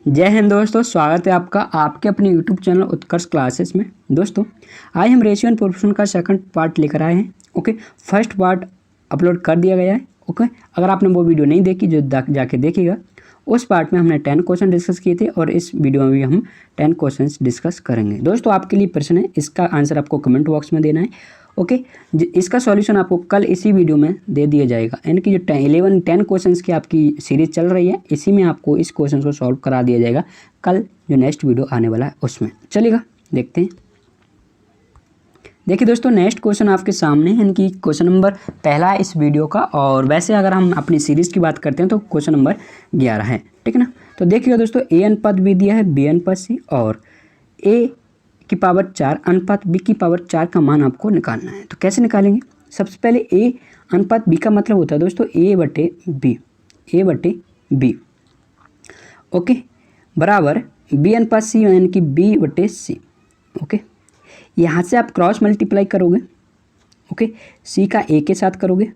जय हिंद दोस्तों, स्वागत है आपका आपके अपने यूट्यूब चैनल उत्कर्ष क्लासेस में। दोस्तों आज हम रेशियो एंड प्रोपोर्शन का सेकंड पार्ट लेकर आए हैं। ओके, फर्स्ट पार्ट अपलोड कर दिया गया है। ओके, अगर आपने वो वीडियो नहीं देखी जो जाके देखिएगा। उस पार्ट में हमने 10 क्वेश्चन डिस्कस किए थे और इस वीडियो में भी हम 10 क्वेश्चन डिस्कस करेंगे। दोस्तों आपके लिए प्रश्न है, इसका आंसर आपको कमेंट बॉक्स में देना है। ओके, इसका सॉल्यूशन आपको कल इसी वीडियो में दे दिया जाएगा। यानी कि जो 10 क्वेश्चंस की आपकी सीरीज चल रही है, इसी में आपको इस क्वेश्चन को सॉल्व करा दिया जाएगा कल जो नेक्स्ट वीडियो आने वाला है उसमें। चलिएगा देखते हैं। देखिए दोस्तों, नेक्स्ट क्वेश्चन आपके सामने है, यानी कि क्वेश्चन नंबर पहला है इस वीडियो का। और वैसे अगर हम अपनी सीरीज़ की बात करते हैं तो क्वेश्चन नंबर 11 है, ठीक है ना। तो देखिएगा दोस्तों, ए अनुपात बी दिया है, बी अनुपात सी, और ए की पावर 4 अनुपात बी की पावर 4 का मान आपको निकालना है। तो कैसे निकालेंगे? सबसे पहले ए अनुपात बी का मतलब होता है दोस्तों ए बटे बी, ओके, बराबर बी अनुपात सी यानी कि बी बटे सी। ओके, यहाँ से आप क्रॉस मल्टीप्लाई करोगे, ओके, सी का ए के साथ करोगे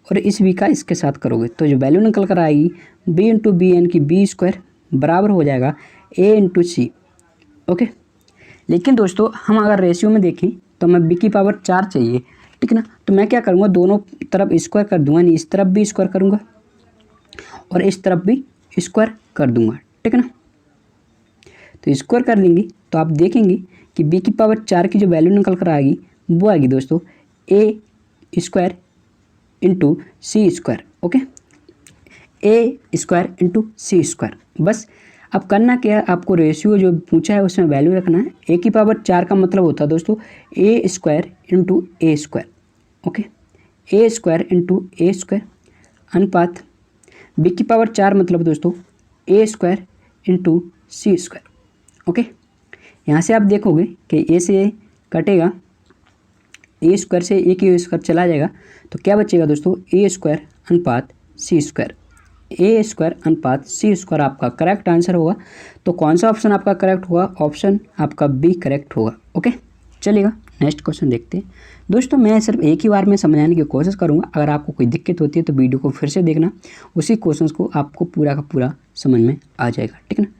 और इस बी का इसके साथ करोगे, तो जो वैल्यू निकल कर आएगी बी इंटू बी यानी कि बी स्क्वायर बराबर हो जाएगा ए इंटू सी। ओके, लेकिन दोस्तों हम अगर रेशियो में देखें तो हमें बी की पावर 4 चाहिए, ठीक है ना। तो मैं क्या करूँगा, दोनों तरफ स्क्वायर कर दूंगा, यानी इस तरफ भी स्क्वायर करूँगा और इस तरफ भी स्क्वायर कर दूंगा, ठीक है ना। तो स्क्वायर कर लेंगे तो आप देखेंगे कि बी की पावर 4 की जो वैल्यू निकल कर आएगी वो आएगी दोस्तों ए स्क्वायर इंटू सी स्क्वायर। ओके, ए स्क्वायर इंटू सी स्क्वायर। बस अब करना क्या है, आपको रेशियो जो पूछा है उसमें वैल्यू रखना है। ए की पावर 4 का मतलब होता है दोस्तों ए स्क्वायर इंटू ए स्क्वायर। ओके, ए स्क्वायर इंटू ए स्क्वायर अनुपात बी की पावर 4 मतलब दोस्तों ए स्क्वायर इंटू सी स्क्वायर। ओके, यहाँ से आप देखोगे कि ए से ए कटेगा, ए स्क्वायर से ए की स्क्वायर चला जाएगा, तो क्या बचेगा दोस्तों ए स्क्वायर अनुपात सी स्क्वायर। ए स्क्वायर अनुपात सी स्क्वायर आपका करेक्ट आंसर होगा। तो कौन सा ऑप्शन आपका करेक्ट होगा? ऑप्शन आपका बी करेक्ट होगा। ओके, चलिएगा नेक्स्ट क्वेश्चन देखते हैं। दोस्तों मैं सिर्फ एक ही बार में समझाने की कोशिश करूंगा, अगर आपको कोई दिक्कत होती है तो वीडियो को फिर से देखना, उसी क्वेश्चन को आपको पूरा का पूरा समझ में आ जाएगा, ठीक है ना।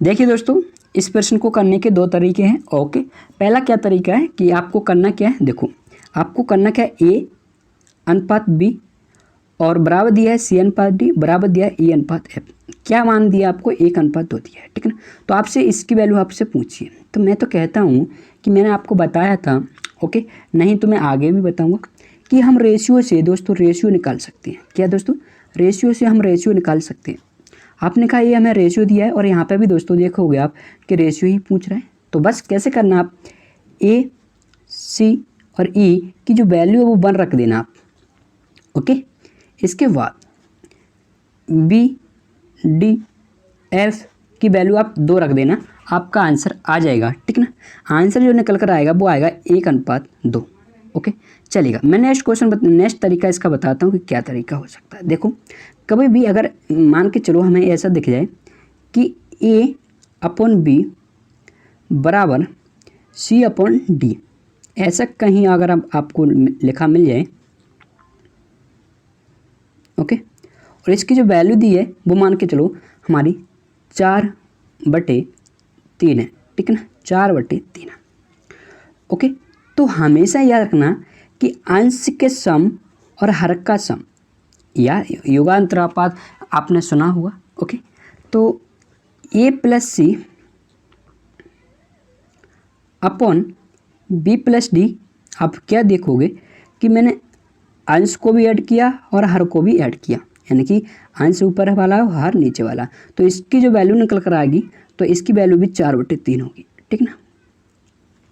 देखिए दोस्तों, इस प्रश्न को करने के दो तरीके हैं। ओके, पहला क्या तरीका है कि आपको करना क्या है, देखो आपको करना क्या है, ए अनुपात बी और बराबर दिया है सी अनुपात डी, बराबर दिया है ई अनुपात एफ। क्या मान दिया आपको? 1 अनुपात 2 दिया है, ठीक है ना। तो आपसे इसकी वैल्यू आपसे पूछिए, तो मैं तो कहता हूँ कि मैंने आपको बताया था, ओके, नहीं तो मैं आगे भी बताऊँगा कि हम रेशियो से दोस्तों रेशियो निकाल सकते हैं। क्या दोस्तों? रेशियो से हम रेशियो निकाल सकते हैं। आपने कहा ये हमें रेशियो दिया है और यहाँ पे भी दोस्तों देखोगे आप कि रेशियो ही पूछ रहा है। तो बस कैसे करना, आप ए सी और ई की जो वैल्यू है वो 1 रख देना आप। ओके, इसके बाद बी डी एफ की वैल्यू आप 2 रख देना, आपका आंसर आ जाएगा, ठीक ना। आंसर जो निकल कर आएगा वो आएगा 1 अनुपात 2। ओके, चलेगा। मैं नेक्स्ट तरीका इसका बताता हूँ कि क्या तरीका हो सकता है। देखो, कभी भी अगर मान के चलो हमें ऐसा दिख जाए कि ए अपॉन बी बराबर सी अपॉन डी, ऐसा कहीं अगर आपको लिखा मिल जाए, ओके, और इसकी जो वैल्यू दी है वो मान के चलो हमारी 4/3 है, ठीक है ना, 4/3। ओके, तो हमेशा याद रखना कि अंश के सम और हर का सम या योगांतरापात आपने सुना होगा। ओके, तो ए प्लस सी अपॉन बी प्लस डी, आप क्या देखोगे कि मैंने अंश को भी ऐड किया और हर को भी ऐड किया, यानी कि अंश ऊपर वाला और हर नीचे वाला। तो इसकी जो वैल्यू निकल कर आएगी तो इसकी वैल्यू भी 4/3 होगी, ठीक ना।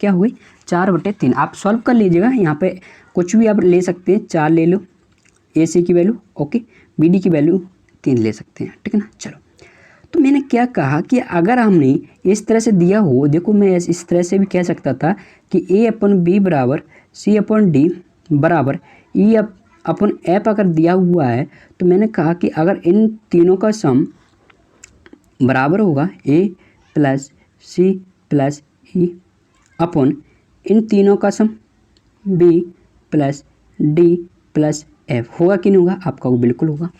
क्या हुई? 4/3। आप सॉल्व कर लीजिएगा, यहाँ पे कुछ भी आप ले सकते हैं, 4 ले लो ए सी की वैल्यू, ओके, बी डी की वैल्यू 3 ले सकते हैं, ठीक है ना। चलो, तो मैंने क्या कहा कि अगर हमने इस तरह से दिया हो, देखो मैं इस तरह से भी कह सकता था कि ए अपॉन बी बराबर सी अपॉन डी बराबर ई अपॉन एफ अगर दिया हुआ है, तो मैंने कहा कि अगर इन तीनों का सम बराबर होगा a plus c plus e upon इन तीनों का sum b plus d plus f होगा कि नहीं होगा? आपका वो बिल्कुल होगा।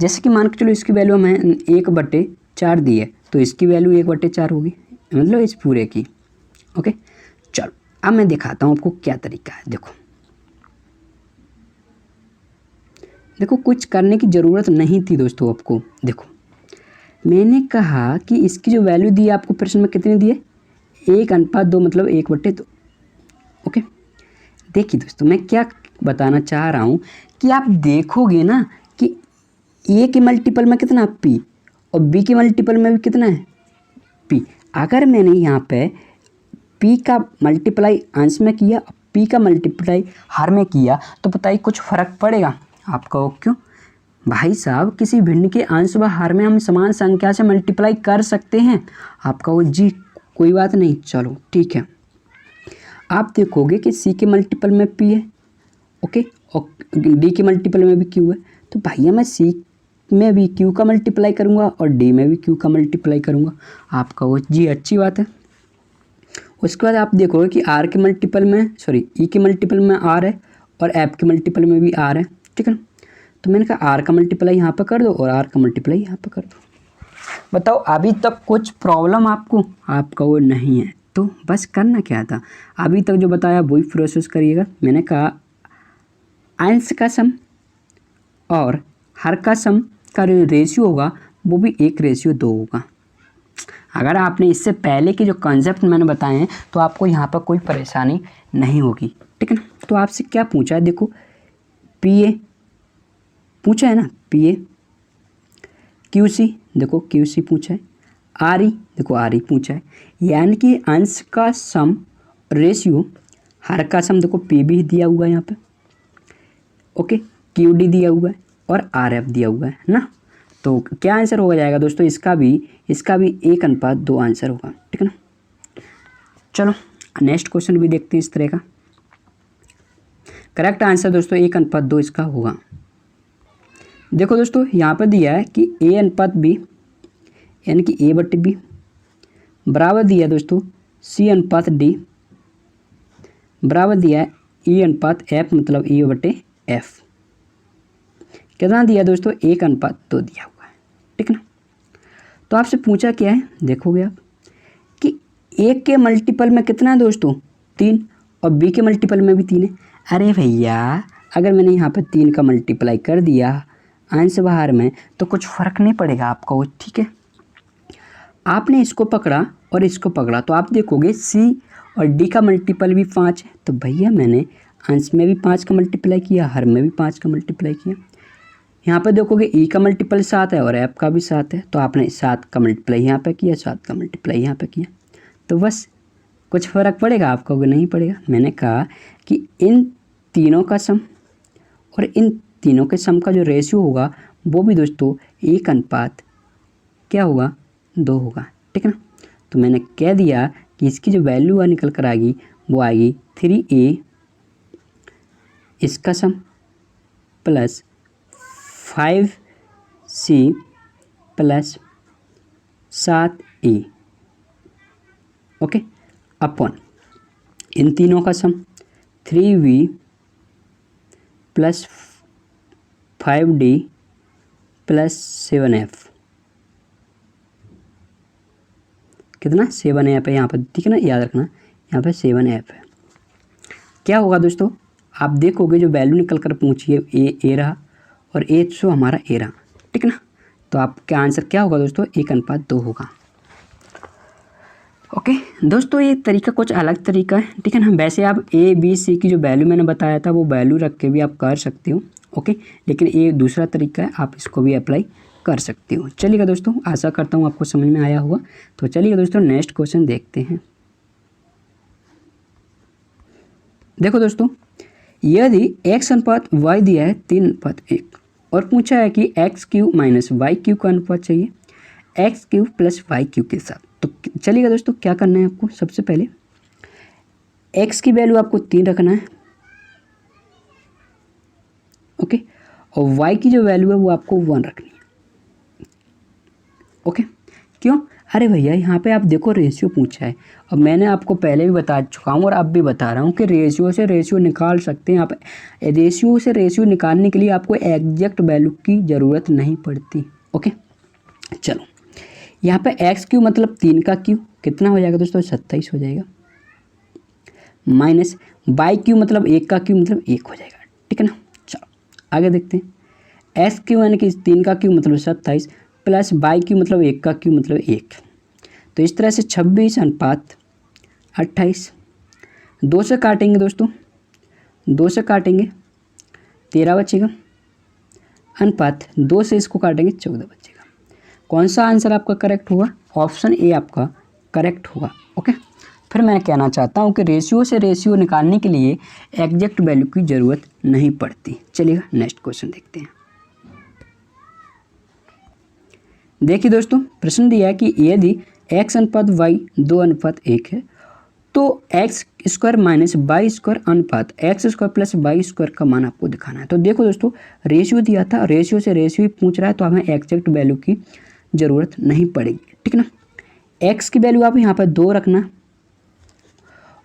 जैसे कि मान के चलो इसकी वैल्यू हमें 1/4 दी है, तो इसकी वैल्यू 1/4 होगी, मतलब इस पूरे की। ओके, चलो अब मैं दिखाता हूँ आपको क्या तरीका है। देखो कुछ करने की ज़रूरत नहीं थी दोस्तों आपको। देखो मैंने कहा कि इसकी जो वैल्यू दी है आपको प्रश्न में कितनी दी है? 1:2 मतलब 1/2। ओके, देखिए दोस्तों मैं क्या बताना चाह रहा हूँ कि आप देखोगे ना कि ए के मल्टीपल में कितना पी और बी के मल्टीपल में भी कितना है पी। अगर मैंने यहाँ पे पी का मल्टीप्लाई अंश में किया, पी का मल्टीप्लाई हर में किया, तो बताइए कुछ फ़र्क पड़ेगा? आप कहो क्यों? भाई साहब किसी भिन्न के अंश व हर में हम समान संख्या से मल्टीप्लाई कर सकते हैं। आप कहो जी कोई बात नहीं, चलो ठीक है। आप देखोगे कि सी के मल्टीपल में पी है, ओके, और डी के मल्टीपल में भी क्यू है, तो भैया मैं सी में भी क्यू का मल्टीप्लाई करूँगा और डी में भी क्यू का मल्टीप्लाई करूँगा। आप कहो जी अच्छी बात है। उसके बाद आप देखोगे कि आर के मल्टीपल में ई के मल्टीपल में आर है और एफ के मल्टीपल में भी आर है, ठीक है ना? तो मैंने कहा आर का मल्टीप्लाई यहाँ पर कर दो और आर का मल्टीप्लाई यहाँ पर कर दो। बताओ अभी तक कुछ प्रॉब्लम आपको? आपका वो नहीं है, तो बस करना क्या था, अभी तक जो बताया वही प्रोसेस करिएगा। मैंने कहा अंश का सम और हर का सम का जो रेशियो होगा वो भी 1:2 होगा। अगर आपने इससे पहले के जो कॉन्सेप्ट मैंने बताए हैं तो आपको यहाँ पर कोई परेशानी नहीं होगी, ठीक है ना? तो आपसे क्या पूछा है? देखो पी ए पूछा है ना, पी ए, क्यू सी, देखो क्यू सी पूछा है, आर ई, देखो आर ई पूछा है, यानी कि अंश का सम रेशियो हर का सम, देखो पी भी दिया हुआ है यहाँ पे, ओके, क्यू डी दिया हुआ है और आर एफ दिया हुआ है ना। तो क्या आंसर हो जाएगा दोस्तों? इसका भी 1:2 आंसर होगा, ठीक है ना? चलो नेक्स्ट क्वेश्चन भी देखते हैं इस तरह का। करेक्ट आंसर दोस्तों 1:2 इसका होगा। देखो दोस्तों यहाँ पर दिया है कि A/B यानी कि A/B बराबर दिया है दोस्तों C/D बराबर दिया है E/F मतलब E/F। कितना दिया दोस्तों? 1:2 दिया हुआ है, ठीक है ना? तो आपसे पूछा क्या है, देखोगे आप कि A के मल्टीपल में कितना है दोस्तों? 3 और B के मल्टीपल में भी 3 है। अरे भैया अगर मैंने यहाँ पर 3 का मल्टीप्लाई कर दिया अंश बाहर में तो कुछ फ़र्क नहीं पड़ेगा आपका वो, ठीक है? आपने इसको पकड़ा और इसको पकड़ा तो आप देखोगे C और D का मल्टीपल भी 5 है, तो भैया मैंने अंश में भी 5 का मल्टीप्लाई किया, हर में भी 5 का मल्टीप्लाई किया। यहाँ पर देखोगे E का मल्टीपल 7 है और F का भी 7 है, तो आपने 7 का मल्टीप्लाई यहाँ पर किया, 7 का मल्टीप्लाई यहाँ पर किया, तो बस कुछ फ़र्क पड़ेगा आपको? नहीं पड़ेगा। मैंने कहा कि इन तीनों का सम और इन तीनों के सम का जो रेशियो होगा वो भी दोस्तों 1:2 होगा, ठीक है ना? तो मैंने कह दिया कि इसकी जो वैल्यू निकल कर आएगी वो आएगी 3A इसका sum plus 5C plus 7A, okay, upon इन तीनों का सम 3V plus 5D plus 7F। कितना? 7F है यहाँ पर, ठीक है ना? याद रखना यहाँ पे 7F है। क्या होगा दोस्तों? आप देखोगे जो वैल्यू निकल कर पूछिए ए रहा और ए सो हमारा ए रहा, ठीक है ना? तो आपका आंसर क्या होगा दोस्तों? 1:2 होगा। ओके दोस्तों ये तरीका कुछ अलग तरीका है, ठीक है ना? वैसे आप A B C की जो वैल्यू मैंने बताया था वो वैल्यू रख के भी आप कर सकते हो, ओके, लेकिन ये दूसरा तरीका है, आप इसको भी अप्लाई कर सकते हो। चलिएगा दोस्तों, आशा करता हूँ आपको समझ में आया होगा। तो चलिए दोस्तों नेक्स्ट क्वेश्चन देखते हैं। देखो दोस्तों यदि x/y दिया है 3:1 और पूछा है कि x³ माइनस y³ का अनुपात चाहिए x³ प्लस y³ के साथ, तो चलिएगा दोस्तों क्या करना है आपको? सबसे पहले x की वैल्यू आपको 3 रखना है, ओके, और y की जो वैल्यू है वो आपको 1 रखनी है, ओके। क्यों? अरे भैया यहाँ पे आप देखो रेशियो पूछा है, और मैंने आपको पहले भी बता चुका हूँ और अब भी बता रहा हूँ कि रेशियो से रेशियो निकाल सकते हैं आप। रेशियो से रेशियो निकालने के लिए आपको एग्जैक्ट वैल्यू की ज़रूरत नहीं पड़ती। ओके, चलो यहाँ पे एक्स क्यू मतलब 3 का क्यू कितना हो जाएगा दोस्तों, 27 हो जाएगा, माइनस बाई क्यू मतलब 1 का क्यू मतलब 1 हो जाएगा, ठीक है ना। चलो आगे देखते हैं, एक्स क्यू यानी कि 3 का क्यू मतलब 27 प्लस बाई क्यू मतलब 1 का क्यू मतलब 1। तो इस तरह से 26 अनुपात 28, 2 से काटेंगे दोस्तों, 2 से काटेंगे 13 बचेगा, अनुपात 2 से इसको काटेंगे 14 बचेगा। कौन सा आंसर आपका करेक्ट होगा, ऑप्शन ए आपका करेक्ट होगा। ओके, फिर मैं कहना चाहता हूँ कि रेशियो से रेशियो निकालने के लिए एग्जैक्ट वैल्यू की ज़रूरत नहीं पड़ती। चलिएगा नेक्स्ट क्वेश्चन देखते हैं। देखिए दोस्तों, प्रश्न दिया है कि यदि x अनुपात y 2 अनुपात 1 है तो x square minus y square अनुपात x square plus y square का मान आपको दिखाना है। तो देखो दोस्तों, रेशियो दिया था, रेशियो से रेशियो ही पूछ रहा है, तो हमें एग्जैक्ट वैल्यू की ज़रूरत नहीं पड़ेगी, ठीक ना। एक्स की वैल्यू आप यहाँ पर 2 रखना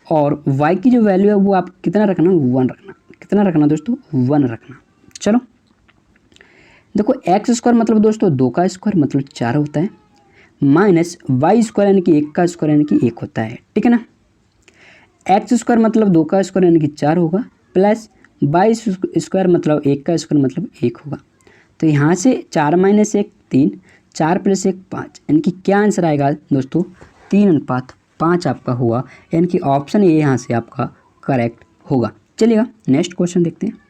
और वाई की जो वैल्यू है वो आप कितना रखना, 1 रखना। कितना रखना दोस्तों, 1 रखना। चलो देखो, एक्स स्क्वायर मतलब दोस्तों 2 का स्क्वायर मतलब 4 होता है, माइनस वाई स्क्वायर यानी कि 1 का स्क्वायर यानी कि 1 होता है, ठीक है ना। एक्स स्क्वायर मतलब 2 का स्क्वायर यानी कि 4 होगा, प्लस वाई स्क्वायर मतलब 1 का स्क्वायर मतलब 1 होगा। तो यहाँ से 4 माइनस 1 3, 4 प्लस 1 5, यानी कि क्या आंसर आएगा दोस्तों, 3 अनुपात 5 आपका हुआ, यानी कि ऑप्शन ए यहाँ से आपका करेक्ट होगा। चलिएगा नेक्स्ट क्वेश्चन देखते हैं।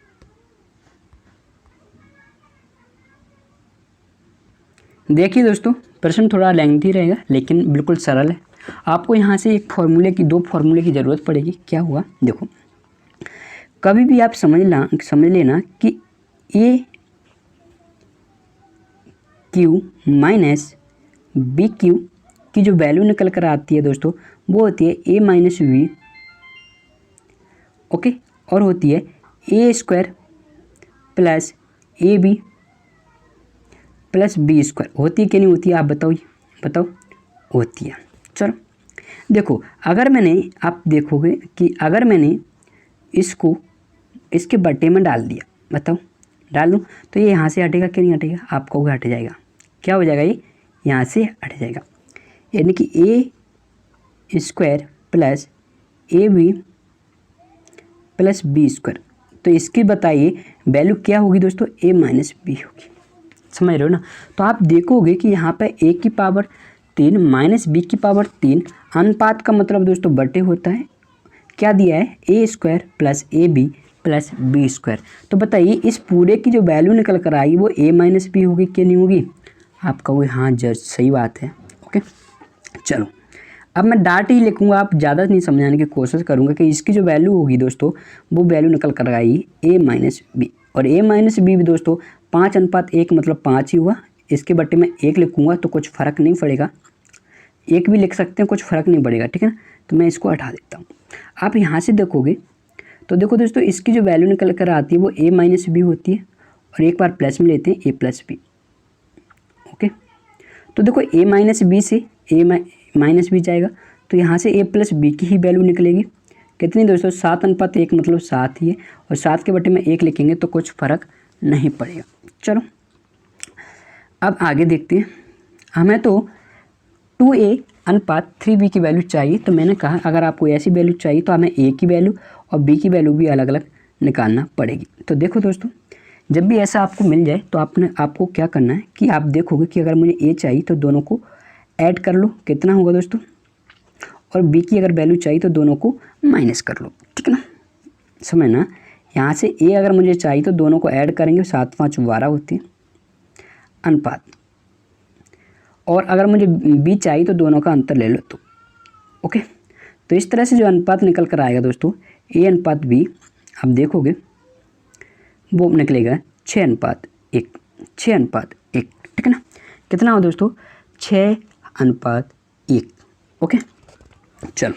देखिए दोस्तों, प्रश्न थोड़ा लेंथी रहेगा लेकिन बिल्कुल सरल है। आपको यहाँ से एक फॉर्मूले की, 2 फॉर्मूले की ज़रूरत पड़ेगी। क्या हुआ देखो, कभी भी आप समझ लेना कि ए क्यू माइनस बी क्यू की जो वैल्यू निकल कर आती है दोस्तों, वो होती है ए माइनस वी, ओके, और होती है a square plus a b plus b square. होती है कि नहीं होती है, आप बताओ होती है। चलो देखो, अगर मैंने, आप देखोगे कि अगर मैंने इसको इसके बट्टे में डाल दिया, बताओ डाल दूँ तो ये यहाँ से हटेगा कि नहीं हटेगा, आप कहोगे हट जाएगा। क्या हो जाएगा, ये यहाँ से हट जाएगा, यानी कि a square plus a b plus b square. तो इसकी बताइए वैल्यू क्या होगी दोस्तों, ए माइनस बी होगी। समझ रहे हो ना। तो आप देखोगे कि यहाँ पे ए की पावर 3 माइनस बी की पावर 3, अनुपात का मतलब दोस्तों बटे होता है। क्या दिया है, a square plus a b plus b square. तो बताइए इस पूरे की जो वैल्यू निकल कर आई वो ए माइनस बी होगी कि नहीं होगी, आप कहोगे हाँ जज सही बात है। ओके, चलो अब मैं डाट ही लिखूँगा, आप ज़्यादा नहीं समझाने की कोशिश करूँगा कि इसकी जो वैल्यू होगी दोस्तों, वो वैल्यू निकल कर आई ए माइनस बी। और ए माइनस बी भी दोस्तों 5 अनुपात 1 मतलब 5 ही हुआ। इसके बट्टे में 1 लिखूँगा तो कुछ फ़र्क नहीं पड़ेगा, 1 भी लिख सकते हैं, कुछ फ़र्क नहीं पड़ेगा, ठीक है ना। तो मैं इसको हटा देता हूँ। आप यहाँ से देखोगे तो देखो दोस्तों, इसकी जो वैल्यू निकल कर आती है वो ए माइनस बी होती है, और एक बार प्लस में लेते हैं ए प्लस बी। ओके, तो देखो ए माइनस बी से ए माइनस बी जाएगा, तो यहाँ से ए प्लस बी की ही वैल्यू निकलेगी। कितनी दोस्तों, 7 अनुपात 1 मतलब 7 ही है, और 7 के बटे में 1 लिखेंगे तो कुछ फ़र्क नहीं पड़ेगा। चलो अब आगे देखते हैं। हमें तो 2a अनुपात 3b की वैल्यू चाहिए, तो मैंने कहा अगर आपको ऐसी वैल्यू चाहिए तो हमें a की वैल्यू और b की वैल्यू भी अलग अलग निकालना पड़ेगी। तो देखो दोस्तों, जब भी ऐसा आपको मिल जाए तो आपको क्या करना है कि आप देखोगे कि अगर मुझे a चाहिए तो दोनों को ऐड कर लो, कितना होगा दोस्तों, और b की अगर वैल्यू चाहिए तो दोनों को माइनस कर लो, ठीक है ना। समझना, यहाँ से a अगर मुझे चाहिए तो दोनों को ऐड करेंगे, 7 5 12 होते हैं अनुपात, और अगर मुझे b चाहिए तो दोनों का अंतर ले लो तो। ओके, तो इस तरह से जो अनुपात निकल कर आएगा दोस्तों, a अनुपात b, आप देखोगे वो निकलेगा 6 अनुपात 1, 6 अनुपात 1, ठीक है ना। कितना हो दोस्तों, 6 अनुपात 1। ओके, चलो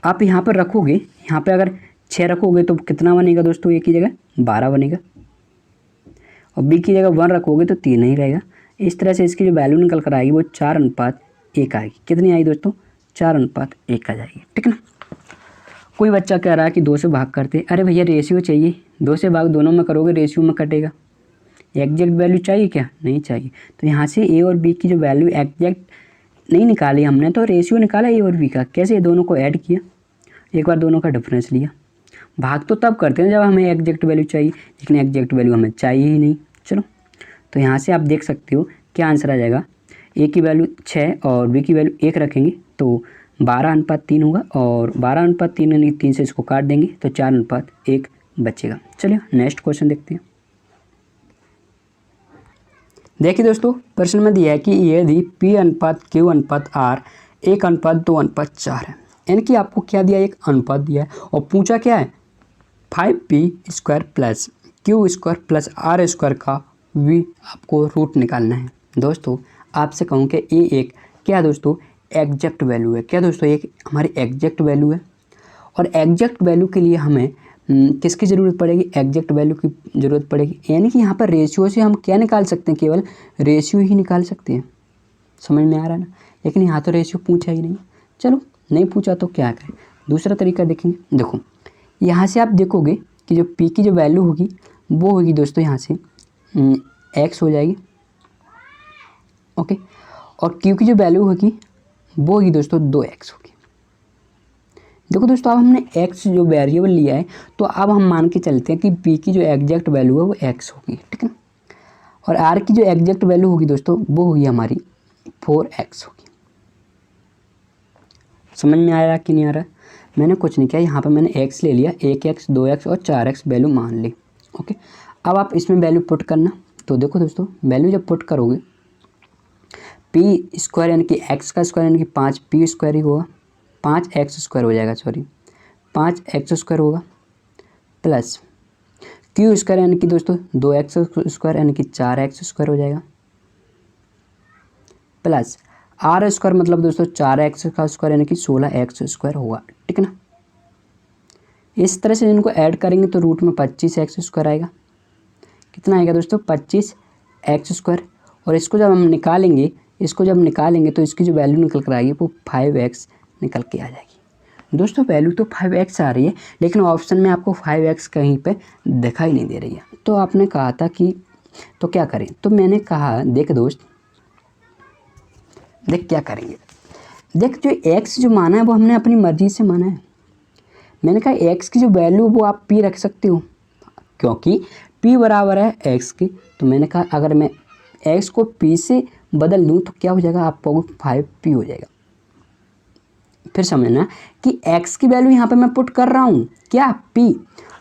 आप यहाँ पर रखोगे, यहाँ पे अगर 6 रखोगे तो कितना बनेगा दोस्तों, a की जगह 12 बनेगा, और b की जगह 1 रखोगे तो 3 ही रहेगा। इस तरह से इसकी जो वैल्यू निकल कर आएगी वो 4 अनुपात 1 आएगी। कितनी आई दोस्तों? 4:1 आ जाएगी, ठीक है ना। कोई बच्चा कह रहा है कि 2 से भाग करते, अरे भैया रेशियो चाहिए, 2 से भाग दोनों में करोगे रेशियो में कटेगा, एग्जैक्ट वैल्यू चाहिए क्या? नहीं चाहिए। तो यहाँ से ए और बी की जो वैल्यू एग्जैक्ट नहीं निकाली हमने, तो रेशियो निकाला ए और बी का। कैसे? दोनों को ऐड किया, एक बार दोनों का डिफरेंस लिया। भाग तो तब करते हैं जब हमें एग्जैक्ट वैल्यू चाहिए, लेकिन एग्जैक्ट वैल्यू हमें चाहिए ही नहीं। चलो, तो यहाँ से आप देख सकते हो क्या आंसर आ जाएगा। ए की वैल्यू 6 और बी की वैल्यू 1 रखेंगे तो 12:3 होगा, और 12:3 यानी 3 से इसको काट देंगे तो 4:1 बचेगा। चलिए नेक्स्ट क्वेश्चन देखते हैं। देखिए दोस्तों, प्रश्न में दिया है कि यदि P/Q/R 1:2:4 है, यानी कि आपको क्या दिया है? एक अनुपात दिया है और पूछा क्या है? 5P² + Q² + R² का V आपको रूट निकालना है। दोस्तों आपसे कहूँ कि ये एक क्या दोस्तों? एग्जैक्ट वैल्यू है। क्या दोस्तों? एक हमारी एग्जैक्ट वैल्यू है, और एग्जैक्ट वैल्यू के लिए हमें किसकी ज़रूरत पड़ेगी? एग्जैक्ट वैल्यू की ज़रूरत पड़ेगी। यानी कि यहाँ पर रेशियो से हम क्या निकाल सकते हैं? केवल रेशियो ही निकाल सकते हैं। समझ में आ रहा है ना? लेकिन यहाँ तो रेशियो पूछा ही नहीं। चलो, नहीं पूछा तो क्या करें, दूसरा तरीका देखेंगे। देखो, यहाँ से आप देखोगे कि जो पी की जो वैल्यू होगी वो होगी दोस्तों यहाँ से x हो जाएगी, ओके, और क्यू की जो वैल्यू होगी वो होगी दोस्तों 2x होगी। देखो दोस्तों, अब हमने x जो वेरिएबल लिया है, तो अब हम मान के चलते हैं कि p की जो एग्जैक्ट वैल्यू है वो x होगी, ठीक है ना। और r की जो एग्जैक्ट वैल्यू होगी दोस्तों वो होगी हमारी 4x होगी। समझ में आ रहा कि नहीं आ रहा? मैंने कुछ नहीं किया, यहाँ पर मैंने x ले लिया, 1x 2x और 4x वैल्यू मान ली, ओके। अब आप इसमें वैल्यू पुट करना। तो देखो दोस्तों, वैल्यू जब पुट करोगे, p² यानी कि x का स्क्वायर यानी कि 5p² ही होगा, 5x² हो जाएगा, सॉरी 5x² होगा, प्लस q² यानी कि दोस्तों 2x² यानी कि 4x² हो जाएगा, प्लस r² मतलब दोस्तों 4x का स्क्वायर यानी कि 16x² होगा, ठीक है ना। इस तरह से इनको ऐड करेंगे तो रूट में 25x² आएगा। कितना आएगा दोस्तों? 25x²। और इसको जब हम निकालेंगे, तो इसकी जो वैल्यू निकल कर आएगी वो 5x निकल के आ जाएगी। दोस्तों वैल्यू तो 5x आ रही है, लेकिन ऑप्शन में आपको 5x कहीं पे दिखाई नहीं दे रही है। तो आपने कहा था कि तो क्या करें? तो मैंने कहा देख दोस्त, देख क्या करेंगे, देख जो x जो माना है वो हमने अपनी मर्जी से माना है। मैंने कहा x की जो वैल्यू वो आप p रख सकते हो, क्योंकि p बराबर है x के। तो मैंने कहा अगर मैं x को p से बदल दूँ तो क्या हो जाएगा? आप कहोगे 5p हो जाएगा। फिर समझना कि x की वैल्यू यहाँ पे मैं पुट कर रहा हूँ, क्या? p।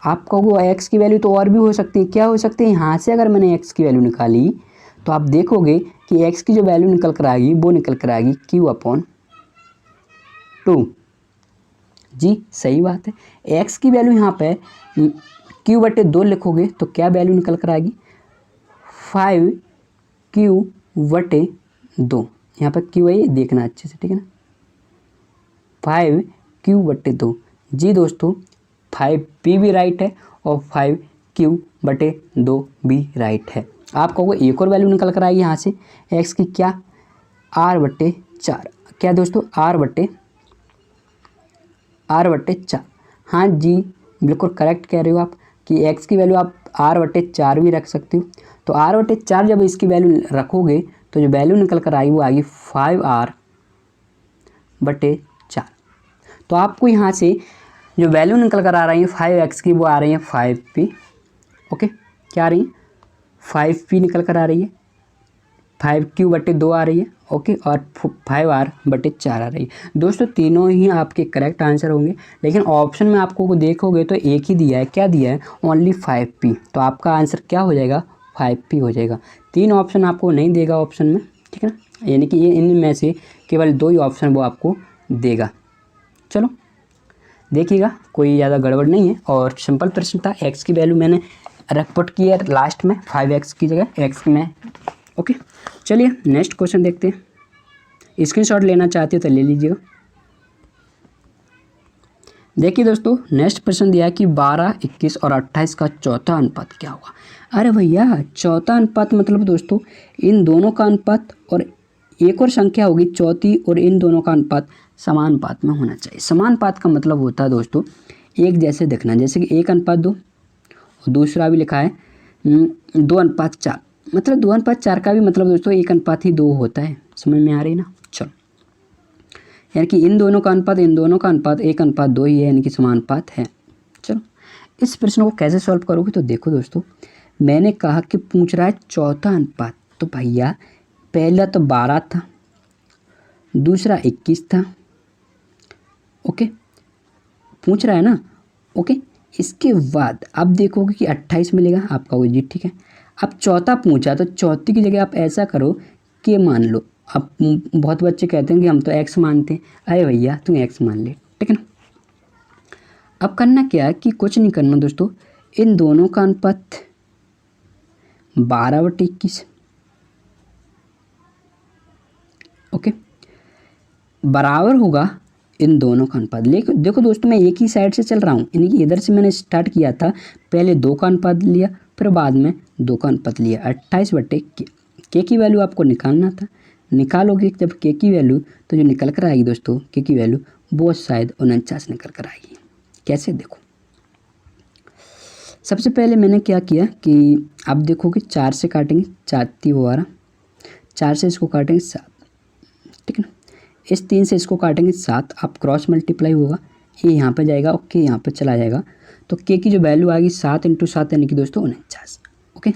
आप कहोगे x की वैल्यू तो और भी हो सकती है, क्या हो सकती है? यहाँ से अगर मैंने x की वैल्यू निकाली तो आप देखोगे कि x की जो वैल्यू निकल कर आएगी वो निकल कर आएगी q/2। जी सही बात है, x की वैल्यू यहाँ पे q/2 लिखोगे तो क्या वैल्यू निकल कर आएगी? 5q/2। यहाँ पर q है, देखना अच्छे से, ठीक है ना, 5q/2। जी दोस्तों, 5p भी राइट है और 5q/2 भी राइट है। आप कहोगे एक और वैल्यू निकल कर आएगी यहाँ से x की, क्या? r/4। क्या दोस्तों? r/4। हाँ जी, बिल्कुल करेक्ट कह रहे हो आप कि x की वैल्यू आप r/4 भी रख सकते हो। तो r/4 जब इसकी वैल्यू रखोगे तो जो वैल्यू निकल कर आएगी वो आएगी 5r/4। तो आपको यहाँ से जो वैल्यू निकल कर आ रही है 5x की वो आ रही है 5p, ओके। क्या आ रही है? 5p निकल कर आ रही है, 5q/2 आ रही है, ओके, और 5r/4 आ रही है। दोस्तों तीनों ही आपके करेक्ट आंसर होंगे, लेकिन ऑप्शन में आपको देखोगे तो एक ही दिया है, क्या दिया है? Only 5p। तो आपका आंसर क्या हो जाएगा? 5p हो जाएगा। 3 ऑप्शन आपको नहीं देगा ऑप्शन में, ठीक है ना, यानी कि ये इनमें से केवल 2 ही ऑप्शन वो आपको देगा। चलो देखिएगा, कोई ज़्यादा गड़बड़ नहीं है और सिंपल प्रश्न था। x की वैल्यू मैंने पुट की है लास्ट में, 5x की जगह x में, ओके। चलिए नेक्स्ट क्वेश्चन देखते हैं। स्क्रीनशॉट लेना चाहते हो तो ले लीजिएगा। देखिए दोस्तों, नेक्स्ट प्रश्न दिया है कि 12, 21 और 28 का चौथा अनुपात क्या होगा? अरे भैया, चौथा अनुपात मतलब दोस्तों इन दोनों का अनुपात और एक और संख्या होगी चौथी और इन दोनों का अनुपात समानुपात में होना चाहिए। समानुपात का मतलब होता है दोस्तों एक जैसे दिखना, जैसे कि 1:2 और दूसरा भी लिखा है 2:4। मतलब 2:4 का भी मतलब दोस्तों 1:2 होता है। समझ में आ रही ना। चलो, यानी कि इन दोनों का अनुपात 1:2 ही है, यानी कि समानुपात है। चलो, इस प्रश्न को कैसे सॉल्व करोगे तो देखो दोस्तों, मैंने कहा कि पूछ रहा है चौथा अनुपात, तो भैया पहला तो 12 था, दूसरा 21 था। ओके, पूछ रहा है ना। ओके, इसके बाद आप देखोगे कि 28 मिलेगा, आप कहोगे जी ठीक है। अब चौथा पूछा तो चौथी की जगह आप ऐसा करो कि मान लो, अब बहुत बच्चे कहते हैं कि हम तो x मानते हैं। अरे भैया तुम x मान ले, ठीक है ना। अब करना क्या है कि कुछ नहीं करना दोस्तों, इन दोनों का अनुपात 12/21। ओके, बराबर होगा इन दोनों का अनुपात। लेकिन देखो दोस्तों, मैं एक ही साइड से चल रहा हूँ, यानी कि इधर से मैंने स्टार्ट किया था, पहले 2 का अनुपात लिया, फिर बाद में 2 का अनुपात लिया। 28/k, के की वैल्यू आपको निकालना था। निकालोगे जब के की वैल्यू, तो जो निकल कर आएगी दोस्तों के की वैल्यू, वो शायद 49 निकल कर आएगी। कैसे, देखो सबसे पहले मैंने क्या किया कि आप देखोगे 4 से काटेंगे, 4 × 12, 4 से इसको काटेंगे 7, ठीक है ना। इस 3 से इसको काटेंगे 7, आप क्रॉस मल्टीप्लाई होगा, ये यहाँ पे जाएगा और के यहाँ पे चला जाएगा, तो के की जो वैल्यू आएगी 7 × 7 यानी कि दोस्तों 49। ओके,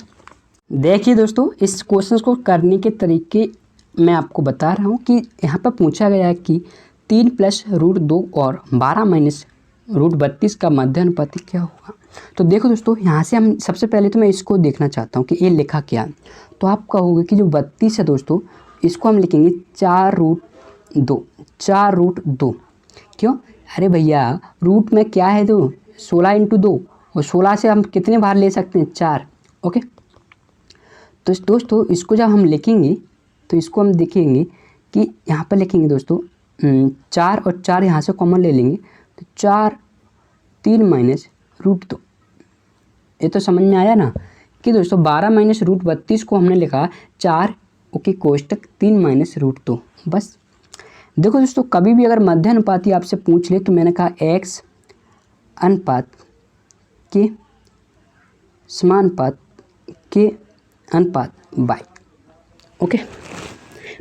देखिए दोस्तों, इस क्वेश्चन को करने के तरीके मैं आपको बता रहा हूँ कि यहाँ पर पूछा गया है कि 3 + √2 और 12 - √32 का मध्य अनुपात क्या होगा। तो देखो दोस्तों, यहाँ से हम सबसे पहले तो मैं इसको देखना चाहता हूँ कि ये लिखा क्या है। तो आप कहोगे कि जो 32 है दोस्तों, इसको हम लिखेंगे 4√2, 4√2। क्यों? अरे भैया रूट में क्या है, तो 16 × 2, और 16 से हम कितने बार ले सकते हैं, 4। ओके, तो दोस्तों इसको जब हम लिखेंगे तो इसको हम देखेंगे कि यहाँ पर लिखेंगे दोस्तों 4 और 4 यहाँ से कॉमन ले लेंगे, तो 4 3 - √2। ये तो समझ में आया ना कि दोस्तों 12 - √32 को हमने लिखा 4 ओके कोष्टक 3 - √2। बस देखो दोस्तों, कभी भी अगर मध्य अनुपाती आपसे पूछ ले तो मैंने कहा x अनुपात के समानुपात के अनुपात y। ओके,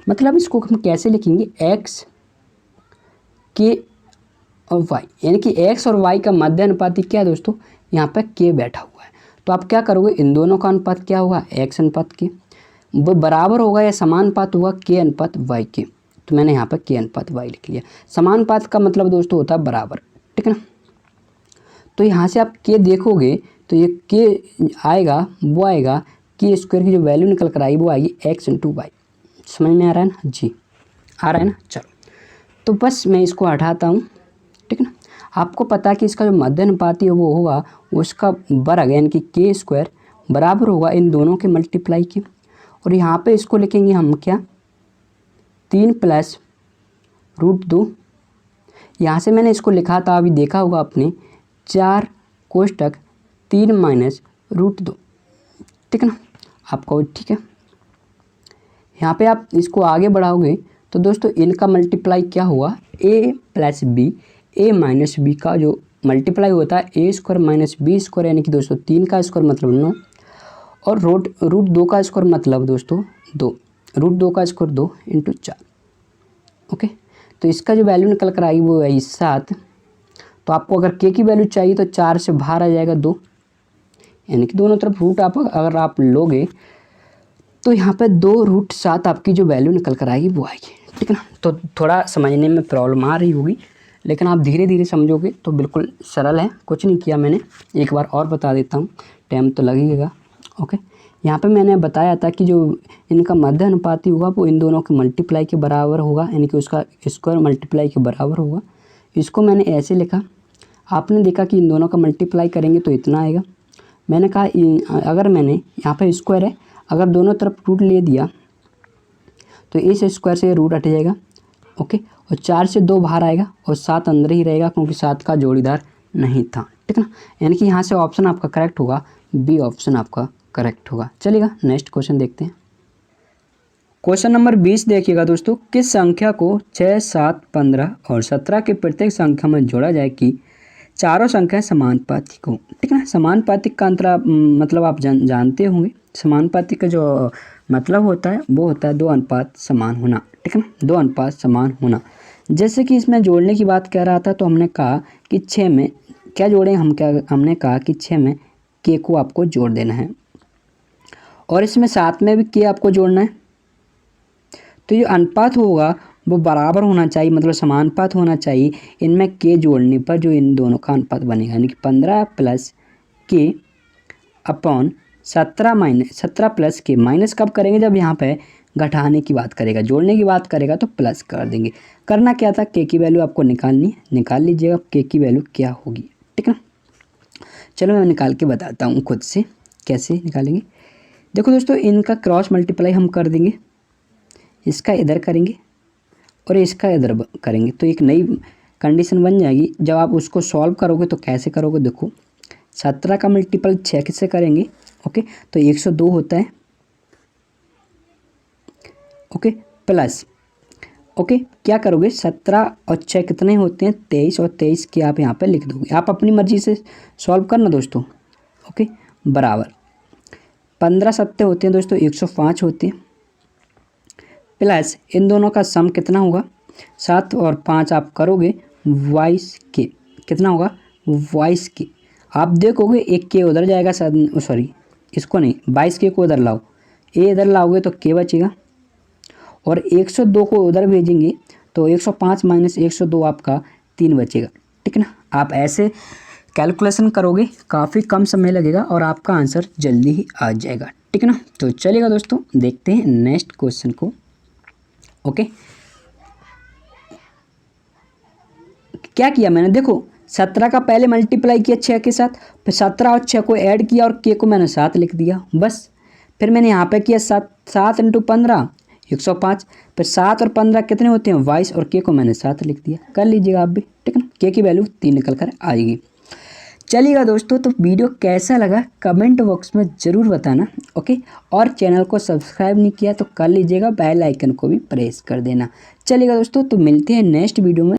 मतलब इसको हम कैसे लिखेंगे, x के और y, यानी कि x और y का मध्य अनुपाती क्या है दोस्तों, यहाँ पर k बैठा हुआ है। तो आप क्या करोगे, इन दोनों का अनुपात क्या होगा, x अनुपात k, वो बराबर होगा या समानुपात होगा k अनुपात y के। तो मैंने यहाँ पर k अनुपात y लिख लिया। समानुपात का मतलब दोस्तों होता है बराबर, ठीक है ना। तो यहाँ से आप k देखोगे तो ये k आएगा, वो आएगा k² की जो वैल्यू निकल कर आएगी वो आएगी x × y। समझ में आ रहा है ना जी, आ रहा है ना। चलो, तो बस मैं इसको हटाता हूँ, ठीक है ना। आपको पता है कि इसका जो मध्य अनुपाती है वो होगा उसका वर्ग, यानी कि k² बराबर होगा इन दोनों के मल्टीप्लाई के। और यहाँ पे इसको लिखेंगे हम क्या, 3 + √2। यहाँ से मैंने इसको लिखा था, अभी देखा होगा आपने, 4 कोष्टक 3 - √2, ठीक है ना। आपको ठीक है, यहाँ पे आप इसको आगे बढ़ाओगे तो दोस्तों इनका मल्टीप्लाई क्या हुआ, a + b, a - b का जो मल्टीप्लाई होता है a² - b², यानी कि दोस्तों 3 का स्क्वायर मतलब 9, और √2 का स्क्वायर मतलब दोस्तों 2, √2 का स्क्वायर 2 × 4। ओके, तो इसका जो वैल्यू निकल कर आई वो आई 7। तो आपको अगर k की वैल्यू चाहिए तो 4 से बाहर आ जाएगा 2, यानी कि दोनों तरफ रूट आप अगर आप लोगे तो यहाँ पे 2√7 आपकी जो वैल्यू निकल कर आएगी वो आएगी, ठीक है ना। तो थोड़ा समझने में प्रॉब्लम आ रही होगी, लेकिन आप धीरे धीरे समझोगे तो बिल्कुल सरल है। कुछ नहीं किया मैंने, एक बार और बता देता हूँ, टाइम तो लगेगा। ओके, यहाँ पे मैंने बताया था कि जो इनका मध्य अनुपाती होगा वो इन दोनों के मल्टीप्लाई के बराबर होगा, यानी कि उसका स्क्वायर मल्टीप्लाई के बराबर होगा। इसको मैंने ऐसे लिखा, आपने देखा कि इन दोनों का मल्टीप्लाई करेंगे तो इतना आएगा। मैंने कहा अगर मैंने यहाँ पे स्क्वायर है, अगर दोनों तरफ रूट ले दिया तो इस स्क्वायर से रूट हट जाएगा। ओके, और 4 से 2 बाहर आएगा और 7 अंदर ही रहेगा क्योंकि 7 का जोड़ीदार नहीं था, ठीक है ना। यानी कि यहाँ से ऑप्शन आपका करेक्ट होगा, बी ऑप्शन आपका करेक्ट होगा। चलेगा, नेक्स्ट क्वेश्चन देखते हैं। क्वेश्चन नंबर 20 देखिएगा दोस्तों, किस संख्या को 6, 7, 15 और 17 के प्रत्येक संख्या में जोड़ा जाए कि चारों संख्या समानुपातिक हो। ठीक है ना, समानुपातिक का अंतर मतलब आप जानते होंगे। समानुपातिक का जो मतलब होता है वो होता है 2 अनुपात समान होना। ठीक है ना, 2 अनुपात समान होना। जैसे कि इसमें जोड़ने की बात कह रहा था तो हमने कहा कि 6 में क्या जोड़ें, हमने कहा कि 6 में के को आपको जोड़ देना है और इसमें 7 में भी के आपको जोड़ना है। तो ये अनुपात होगा वो बराबर होना चाहिए, मतलब समानुपात होना चाहिए। इनमें के जोड़ने पर जो इन दोनों का अनुपात बनेगा, यानी कि 15 प्लस के अपॉन 17 प्लस के। माइनस कब करेंगे, जब यहाँ पे घटाने की बात करेगा, जोड़ने की बात करेगा तो प्लस कर देंगे। करना क्या था, के की वैल्यू आपको निकालनी है, निकाल लीजिएगा के की वैल्यू क्या होगी। ठीक है ना, चलो मैं निकाल के बताता हूँ खुद से कैसे निकालेंगे। देखो दोस्तों, इनका क्रॉस मल्टीप्लाई हम कर देंगे, इसका इधर करेंगे और इसका इधर करेंगे तो एक नई कंडीशन बन जाएगी। जब आप उसको सॉल्व करोगे तो कैसे करोगे, देखो 17 का मल्टीपल 6 से करेंगे, ओके, तो 102 होता है, ओके, प्लस, ओके, क्या करोगे 17 और 6 कितने होते हैं 23, और 23 के आप यहाँ पे लिख दोगे। आप अपनी मर्जी से सॉल्व करना दोस्तों, ओके, बराबर 15 सत्ते होते हैं दोस्तों 105 होते हैं, प्लस इन दोनों का सम कितना होगा 7 और 5 आप करोगे 22 के, कितना होगा 22 के। आप देखोगे एक के उधर जाएगा, सॉरी इसको नहीं, 22 के को उधर लाओ, ए इधर लाओगे तो के बचेगा और 102 को उधर भेजेंगे तो 105 माइनस 102 आपका 3 बचेगा। ठीक है ना, आप ऐसे कैलकुलेशन करोगे, काफ़ी कम समय लगेगा और आपका आंसर जल्दी ही आ जाएगा। ठीक है ना, तो चलिएगा दोस्तों देखते हैं नेक्स्ट क्वेश्चन को। ओके, क्या किया मैंने, देखो 17 का पहले मल्टीप्लाई किया 6 के साथ, फिर 17 और 6 को ऐड किया और के को मैंने 7 लिख दिया बस। फिर मैंने यहाँ पे किया 7 इंटू 15 105, फिर 7 और 15 कितने होते हैं 22 और के को मैंने 7 लिख दिया। कर लीजिएगा आप भी। ठीक है ना, के की वैल्यू 3 निकल कर आएगी। चलिएगा दोस्तों, तो वीडियो कैसा लगा कमेंट बॉक्स में ज़रूर बताना, ओके, और चैनल को सब्सक्राइब नहीं किया तो कर लीजिएगा, बेल आइकन को भी प्रेस कर देना। चलिएगा दोस्तों, तो मिलते हैं नेक्स्ट वीडियो में।